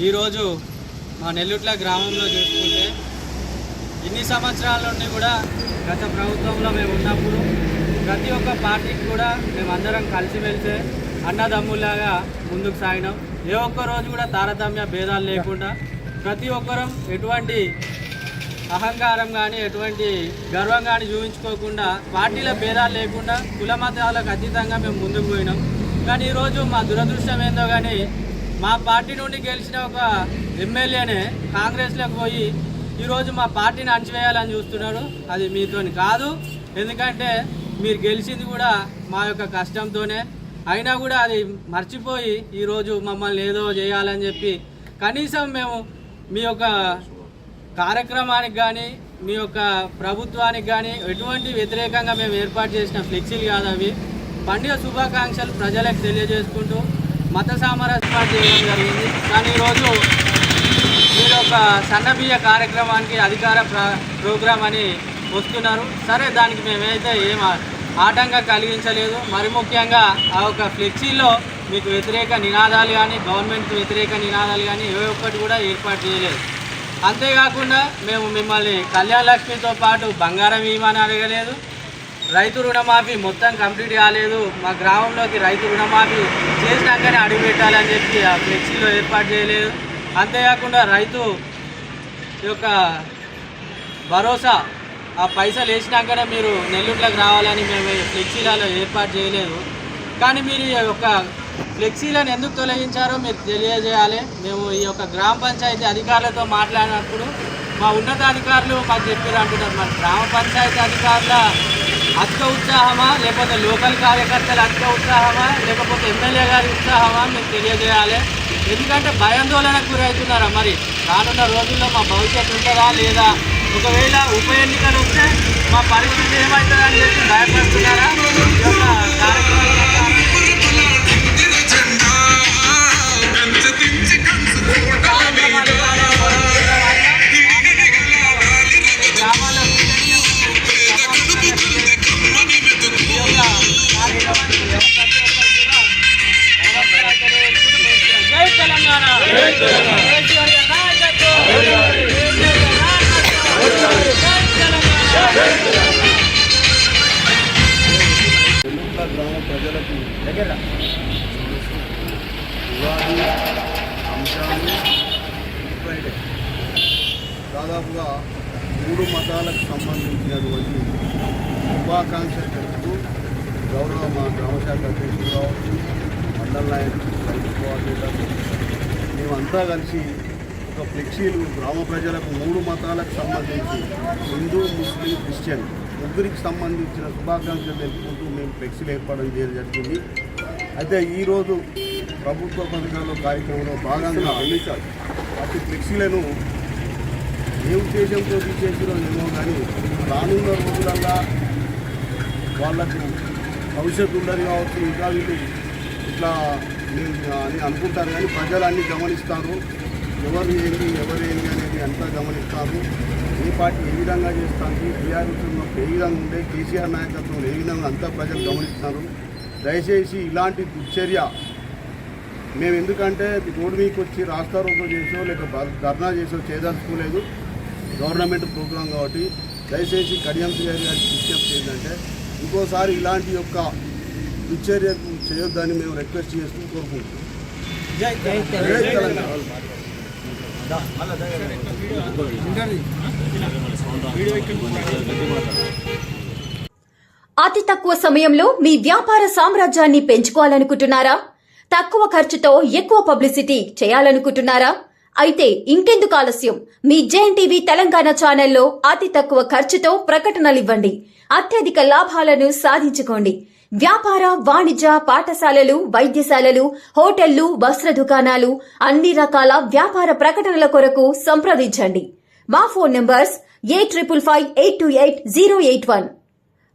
ఈరోజు మా నెల్లుట్ల గ్రామంలో చూసుకుంటే ఇన్ని సంవత్సరాల నుండి కూడా గత ప్రభుత్వంలో మేము ఉన్నప్పుడు ప్రతి ఒక్క పార్టీకి కూడా మేమందరం కలిసిమెలిసే అన్నదమ్ములాగా ముందుకు సాగినాం. ఏ ఒక్క రోజు కూడా తారతమ్య భేదాలు లేకుండా ప్రతి ఒక్కరం ఎటువంటి అహంకారం కానీ ఎటువంటి గర్వం కానీ చూపించుకోకుండా పార్టీల భేదాలు లేకుండా కుల మతాలకు అతీతంగా మేము ముందుకు పోయినాం. కానీ ఈరోజు మా దురదృష్టం ఏందో కానీ మా పార్టీ నుండి గెలిచిన ఒక ఎమ్మెల్యేనే కాంగ్రెస్లోకి పోయి ఈరోజు మా పార్టీని అణచివేయాలని చూస్తున్నాడు. అది మీతోని కాదు, ఎందుకంటే మీరు గెలిచింది కూడా మా యొక్క కష్టంతోనే. అయినా కూడా అది మర్చిపోయి ఈరోజు మమ్మల్ని ఏదో చేయాలని చెప్పి కనీసం మేము మీ యొక్క కార్యక్రమానికి కానీ మీ యొక్క ప్రభుత్వానికి కానీ ఎటువంటి వ్యతిరేకంగా మేము ఏర్పాటు చేసిన ఫ్లెక్సీలు కాదు అవి. పండుగ శుభాకాంక్షలు ప్రజలకు తెలియజేసుకుంటూ మత సామరస్యం చేయడం జరిగింది. కానీ ఈరోజు మీరు ఒక సన్నబియ్య కార్యక్రమానికి అధికార ప్రోగ్రాం అని వస్తున్నారు. సరే, దానికి మేమైతే ఏం ఆటంకం కలిగించలేదు. మరి ముఖ్యంగా ఆ ఒక ఫ్లెక్సీలో మీకు వ్యతిరేక నినాదాలు కానీ గవర్నమెంట్కి వ్యతిరేక నినాదాలు కానీ ఏ ఒక్కటి కూడా ఏర్పాటు చేయలేదు. అంతేకాకుండా మేము మిమ్మల్ని కళ్యాణ లక్ష్మితో పాటు బంగారం ఇవ్వమని అడగలేదు. రైతు రుణమాఫీ మొత్తం కంప్లీట్ కాలేదు, మా గ్రామంలోకి రైతు రుణమాఫీ చేసినాకనే అడుగు పెట్టాలని చెప్పి ఆ ఫ్లెక్సీలో ఏర్పాటు చేయలేదు. అంతేకాకుండా రైతు యొక్క భరోసా ఆ పైసలు వేసినాకనే మీరు నెల్లూరులోకి రావాలని మేము ఫ్లెక్సీలలో ఏర్పాటు చేయలేదు. కానీ మీరు ఈ యొక్క ఫ్లెక్సీలను ఎందుకు తొలగించారో మీరు తెలియజేయాలి. మేము ఈ యొక్క గ్రామ పంచాయతీ అధికారులతో మాట్లాడినప్పుడు మా ఉన్నతాధికారులు మాకు చెప్పారు అంటున్నారు. మరి గ్రామ పంచాయతీ అధికారుల అధిక ఉత్సాహమా, లేకపోతే లోకల్ కార్యకర్తల అధిక ఉత్సాహమా, లేకపోతే ఎమ్మెల్యే గారి ఉత్సాహమా మీరు తెలియజేయాలి. ఎందుకంటే భయాందోళనకు గురవుతున్నారా? మరి రానున్న రోజుల్లో మా భవిష్యత్తు ఉంటుందా లేదా, ఒకవేళ ఉప ఎన్నికలు వస్తే మా పరిస్థితి ఏమవుతుందని చెప్పి భయపడుతున్నారా? ఈ యొక్క కార్యక్రమం జై తెలంగాణ. గ్రామ ప్రజలకు ఉగాది అంశాలు దాదాపుగా 3 మతాలకు సంబంధించినటువంటి శుభాకాంక్షలు చెప్తూ గౌరవ మా గ్రామశాఖ అధ్యక్షులు కావచ్చు, మండల నాయకులు, రైతు కోఆర్డినేటర్లు మేమంతా కలిసి ఒక ఫ్లెక్సీలు గ్రామ ప్రజలకు 3 మతాలకు సంబంధించి హిందూ, ముస్లిం, క్రిస్టియన్ ముగ్గురికి సంబంధించిన శుభాకాంక్షలు తెలుపుకుంటూ మేము ఫ్లెక్సీలు ఏర్పాటు చేయడం జరిగింది. అయితే ఈరోజు ప్రభుత్వ పథకాల కార్యక్రమంలో భాగంగా అటు ఫ్లెక్సీలను ఏ ఉద్దేశంతో తీసేసిరో ఏమో కానీ రానున్న రోజులల్లా వాళ్ళకు భవిష్యత్తు ఉండదు కావచ్చు, ఇంకా వీళ్ళు ఇట్లా అని అనుకుంటారు. కానీ ప్రజలు అన్నీ గమనిస్తారు, ఎవరు ఏంటి అనేది అంతా గమనిస్తారు. ఏ పార్టీ ఏ విధంగా చేస్తుంది, టీఆర్ఎస్ ఏ విధంగా ఉండే, కేసీఆర్ నాయకత్వం ఏ విధంగా అంతా ప్రజలు గమనిస్తారు. దయచేసి ఇలాంటి దుశ్చర్య మేము ఎందుకంటే రోడ్డు మీకు వచ్చి రాస్తారోకో చేసో లేక ధర్నా చేసో చేయదలుచుకోలేదు. గవర్నమెంట్ ప్రోగ్రాం కాబట్టి దయచేసి కడియం గారికి విజ్ఞప్తి ఏంటంటే ఇంకోసారి ఇలాంటి యొక్క దుశ్చర్య చేయొద్దని మేము రిక్వెస్ట్ చేస్తూ కోరుకుంటున్నాం. అతి తక్కువ సమయంలో మీ వ్యాపార సామ్రాజ్యాన్ని పెంచుకోవాలనుకుంటున్నారా? తక్కువ ఖర్చుతో ఎక్కువ పబ్లిసిటీ చేయాలనుకుంటున్నారా? అయితే ఇంకెందుకు ఆలస్యం? మీ జేఎన్టీవీ తెలంగాణ ఛానల్లో అతి తక్కువ ఖర్చుతో ప్రకటనలివ్వండి, అత్యధిక లాభాలను సాధించుకోండి. వ్యాపార, వాణిజ్య, పాఠశాలలు, వైద్యశాలలు, హోటళ్లు, వస్త్ర దుకాణాలు, అన్ని రకాల వ్యాపార ప్రకటనల కొరకు సంప్రదించండి. మా ఫోన్ నంబర్స్ 8558288081,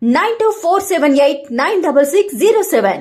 9247896607.